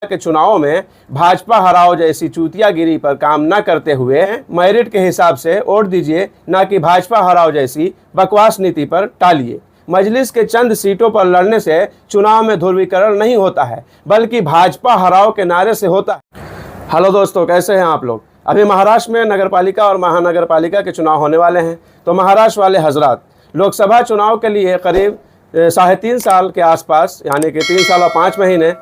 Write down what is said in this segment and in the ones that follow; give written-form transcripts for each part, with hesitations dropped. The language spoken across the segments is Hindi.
के चुनावों में भाजपा हराओ जैसी चूतियागिरी पर काम न करते हुए मेरिट के हिसाब से वोट दीजिए, ना कि भाजपा हराओ जैसी बकवास नीति पर टालिए। मजलिस के चंद सीटों पर लड़ने से चुनाव में ध्रुवीकरण नहीं होता है, बल्कि भाजपा हराओ के नारे से होता है। हेलो दोस्तों, कैसे हैं आप लोग। अभी महाराष्ट्र में नगरपालिका और महानगरपालिका के चुनाव होने वाले हैं। तो महाराष्ट्र वाले हजरात, लोकसभा चुनाव के लिए करीब 3.5 साल के आसपास, यानी कि 3 साल और 5 महीने,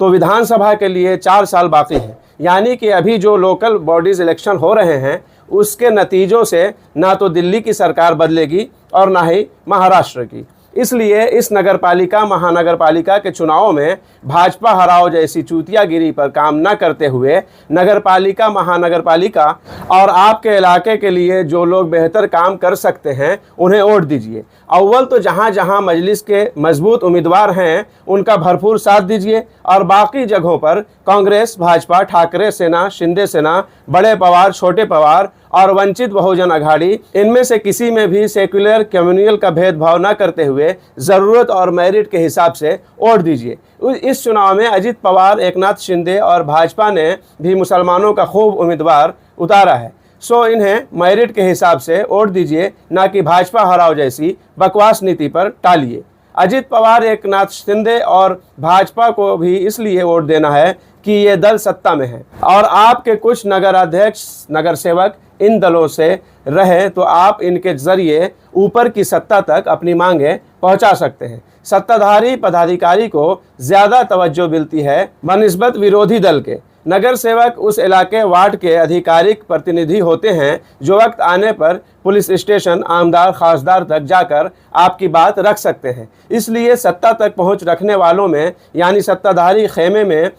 तो विधानसभा के लिए 4 साल बाकी है। यानी कि अभी जो लोकल बॉडीज़ इलेक्शन हो रहे हैं उसके नतीजों से ना तो दिल्ली की सरकार बदलेगी और ना ही महाराष्ट्र की। इसलिए इस नगरपालिका महानगरपालिका के चुनावों में भाजपा हराओ जैसी चूतियागिरी पर काम न करते हुए नगरपालिका महानगरपालिका और आपके इलाके के लिए जो लोग बेहतर काम कर सकते हैं उन्हें वोट दीजिए। अव्वल तो जहां जहां मजलिस के मजबूत उम्मीदवार हैं उनका भरपूर साथ दीजिए, और बाकी जगहों पर कांग्रेस, भाजपा, ठाकरे सेना, शिंदे सेना, बड़े पवार, छोटे पवार और वंचित बहुजन अघाड़ी, इनमें से किसी में भी सेक्युलर कम्युनल का भेदभाव न करते हुए ज़रूरत और मेरिट के हिसाब से वोट दीजिए। इस चुनाव में अजित पवार, एकनाथ शिंदे और भाजपा ने भी मुसलमानों का खूब उम्मीदवार उतारा है। सो इन्हें मेरिट के हिसाब से वोट दीजिए, ना कि भाजपा हराओ जैसी बकवास नीति पर टालिए। अजित पवार, एकनाथ शिंदे और भाजपा को भी इसलिए वोट देना है कि ये दल सत्ता में है और आपके कुछ नगर अध्यक्ष, नगर सेवक इन दलों से रहे तो आप इनके जरिए ऊपर की सत्ता तक अपनी मांगें पहुंचा सकते हैं। सत्ताधारी पदाधिकारी को ज़्यादा तवज्जो मिलती है बनिस्बत विरोधी दल के। नगर सेवक उस इलाके वार्ड के आधिकारिक प्रतिनिधि होते हैं जो वक्त आने पर पुलिस स्टेशन, आमदार, खासदार तक जाकर आपकी बात रख सकते हैं। इसलिए सत्ता तक पहुंच रखने वालों में, यानी सत्ताधारी खेमे में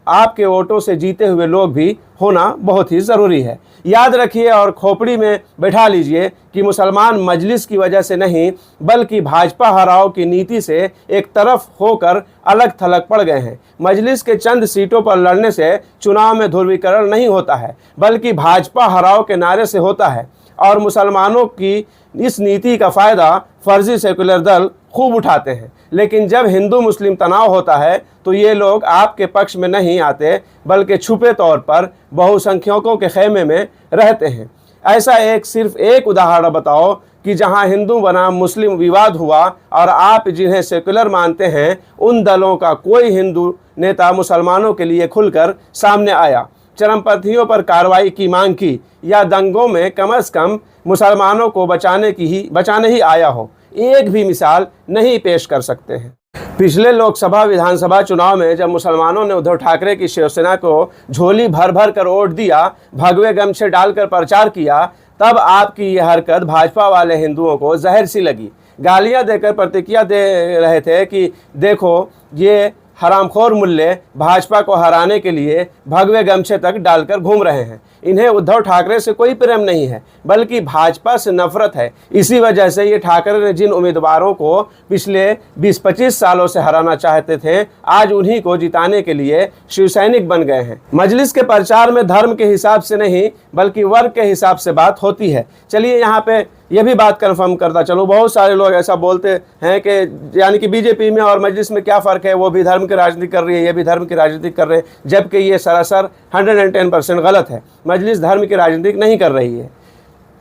आपके वोटों से जीते हुए लोग भी होना बहुत ही ज़रूरी है। याद रखिए और खोपड़ी में बैठा लीजिए कि मुसलमान मजलिस की वजह से नहीं, बल्कि भाजपा हराओ की नीति से एक तरफ होकर अलग थलग पड़ गए हैं। मजलिस के चंद सीटों पर लड़ने से चुनाव में ध्रुवीकरण नहीं होता है, बल्कि भाजपा हराओ के नारे से होता है। और मुसलमानों की इस नीति का फ़ायदा फर्जी सेकुलर दल खूब उठाते हैं। लेकिन जब हिंदू मुस्लिम तनाव होता है तो ये लोग आपके पक्ष में नहीं आते, बल्कि छुपे तौर पर बहुसंख्यकों के खेमे में रहते हैं। ऐसा सिर्फ एक उदाहरण बताओ कि जहां हिंदू बनाम मुस्लिम विवाद हुआ और आप जिन्हें सेकुलर मानते हैं उन दलों का कोई हिंदू नेता मुसलमानों के लिए खुलकर सामने आया, चरमपंथियों पर कार्रवाई की मांग की, या दंगों में कम से कम मुसलमानों को बचाने ही आया हो। एक भी मिसाल नहीं पेश कर सकते हैं। पिछले लोकसभा विधानसभा चुनाव में जब मुसलमानों ने उद्धव ठाकरे की शिवसेना को झोली भर भर कर वोट दिया, भगवे गमछे डालकर प्रचार किया, तब आपकी यह हरकत भाजपा वाले हिंदुओं को जहर सी लगी। गालियां देकर प्रतिक्रिया दे रहे थे कि देखो ये हरामखोर मुल्ले भाजपा को हराने के लिए भगवे गमछे तक डालकर घूम रहे हैं। इन्हें उद्धव ठाकरे से कोई प्रेम नहीं है, बल्कि भाजपा से नफरत है। इसी वजह से ये ठाकरे ने जिन उम्मीदवारों को पिछले 20-25 सालों से हराना चाहते थे, आज उन्हीं को जिताने के लिए शिवसैनिक बन गए हैं। मजलिस के प्रचार में धर्म के हिसाब से नहीं, बल्कि वर्ग के हिसाब से बात होती है। चलिए यहाँ पे यह भी बात कंफर्म करता चलो, बहुत सारे लोग ऐसा बोलते हैं कि यानी कि बीजेपी में और मजलिस में क्या फ़र्क है, वो भी धर्म की राजनीति कर रही है, ये भी धर्म की राजनीति कर रहे हैं, जबकि ये सरासर 110% गलत है। मजलिस धर्म की राजनीति नहीं कर रही है।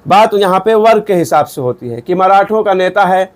बात यहाँ पे वर्ग के हिसाब से होती है कि मराठों का नेता है,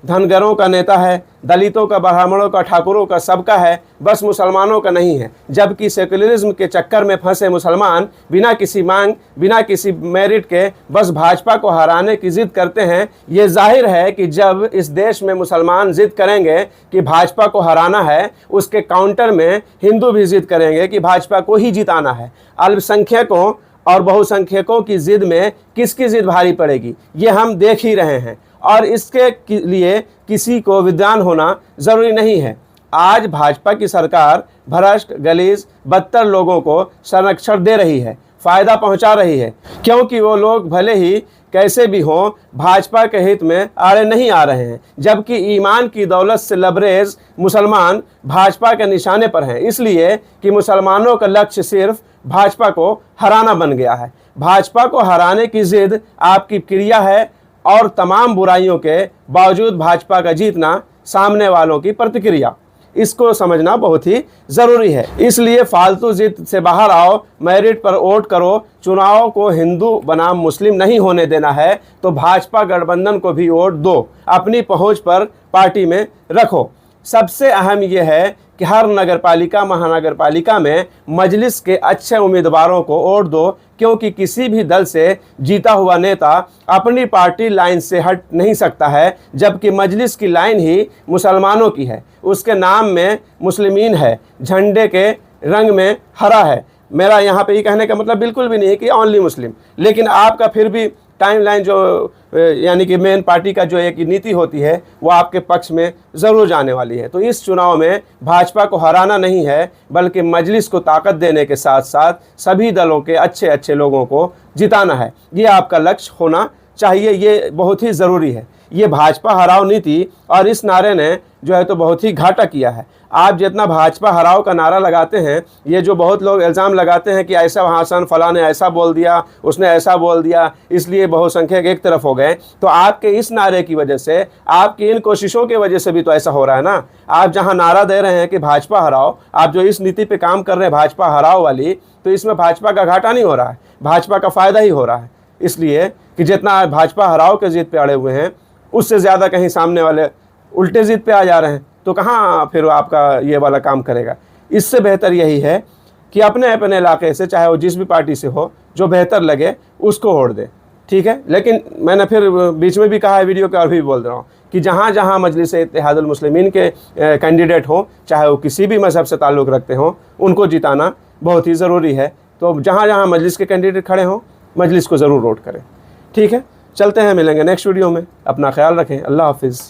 धनगरों का नेता है, दलितों का, ब्राह्मणों का, ठाकुरों का, सबका है, बस मुसलमानों का नहीं है। जबकि सेकुलरिज्म के चक्कर में फंसे मुसलमान बिना किसी मांग, बिना किसी मेरिट के बस भाजपा को हराने की जिद करते हैं। ये जाहिर है कि जब इस देश में मुसलमान जिद करेंगे कि भाजपा को हराना है, उसके काउंटर में हिंदू भी जिद करेंगे कि भाजपा को ही जिताना है। अल्पसंख्यकों और बहुसंख्यकों की जिद में किसकी जिद भारी पड़ेगी, ये हम देख ही रहे हैं। और इसके लिए किसी को विद्वान होना ज़रूरी नहीं है। आज भाजपा की सरकार भ्रष्ट, गलीज, बदतर लोगों को संरक्षण दे रही है, फ़ायदा पहुंचा रही है, क्योंकि वो लोग भले ही कैसे भी हों भाजपा के हित में आड़े नहीं आ रहे हैं। जबकि ईमान की दौलत से लबरेज मुसलमान भाजपा के निशाने पर हैं, इसलिए कि मुसलमानों का लक्ष्य सिर्फ भाजपा को हराना बन गया है। भाजपा को हराने की जिद आपकी क्रिया है और तमाम बुराइयों के बावजूद भाजपा का जीतना सामने वालों की प्रतिक्रिया। इसको समझना बहुत ही ज़रूरी है। इसलिए फालतू जिद से बाहर आओ, मेरिट पर वोट करो। चुनाव को हिंदू बनाम मुस्लिम नहीं होने देना है तो भाजपा गठबंधन को भी वोट दो, अपनी पहुंच पर पार्टी में रखो। सबसे अहम यह है कि हर नगरपालिका महानगरपालिका में मजलिस के अच्छे उम्मीदवारों को वोट दो, क्योंकि किसी भी दल से जीता हुआ नेता अपनी पार्टी लाइन से हट नहीं सकता है, जबकि मजलिस की लाइन ही मुसलमानों की है। उसके नाम में मुस्लिमीन है, झंडे के रंग में हरा है। मेरा यहाँ पे ये कहने का मतलब बिल्कुल भी नहीं है कि ओनली मुस्लिम, लेकिन आपका फिर भी टाइमलाइन जो यानी कि मेन पार्टी का जो एक नीति होती है वो आपके पक्ष में ज़रूर जाने वाली है। तो इस चुनाव में भाजपा को हराना नहीं है, बल्कि मजलिस को ताकत देने के साथ साथ सभी दलों के अच्छे अच्छे लोगों को जिताना है। ये आपका लक्ष्य होना चाहिए, ये बहुत ही ज़रूरी है। ये भाजपा हराओ नीति और इस नारे ने जो है तो बहुत ही घाटा किया है। आप जितना भाजपा हराओ का नारा लगाते हैं, ये जो बहुत लोग इल्ज़ाम लगाते हैं कि ऐसा भाषण फलां ने ऐसा बोल दिया, उसने ऐसा बोल दिया, इसलिए बहुसंख्यक एक तरफ हो गए, तो आपके इस नारे की वजह से, आपकी इन कोशिशों की वजह से भी तो ऐसा हो रहा है ना। आप जहां नारा दे रहे हैं कि भाजपा हराओ, आप जो इस नीति पे काम कर रहे हैं भाजपा हराओ वाली, तो इसमें भाजपा का घाटा नहीं हो रहा है, भाजपा का फ़ायदा ही हो रहा है। इसलिए कि जितना भाजपा हराओ के जिद पे अड़े हुए हैं, उससे ज़्यादा कहीं सामने वाले उल्टे जिद पे आ जा रहे हैं, तो कहाँ फिर आपका ये वाला काम करेगा। इससे बेहतर यही है कि अपने अपने इलाके से, चाहे वो जिस भी पार्टी से हो, जो बेहतर लगे उसको वोट दे, ठीक है। लेकिन मैंने फिर बीच में भी कहा है वीडियो के, और भी बोल रहा हूँ कि जहाँ जहाँ मजलिस इत्तेहादुल मुस्लिमीन के कैंडिडेट हो, चाहे वो किसी भी मज़हब से ताल्लुक़ रखते हों, उनको जिताना बहुत ही ज़रूरी है। तो जहाँ जहाँ मजलिस के कैंडिडेट खड़े हों, मजलिस को ज़रूर वोट करें, ठीक है। चलते हैं, मिलेंगे नेक्स्ट वीडियो में। अपना ख्याल रखें। अल्लाह हाफिज़।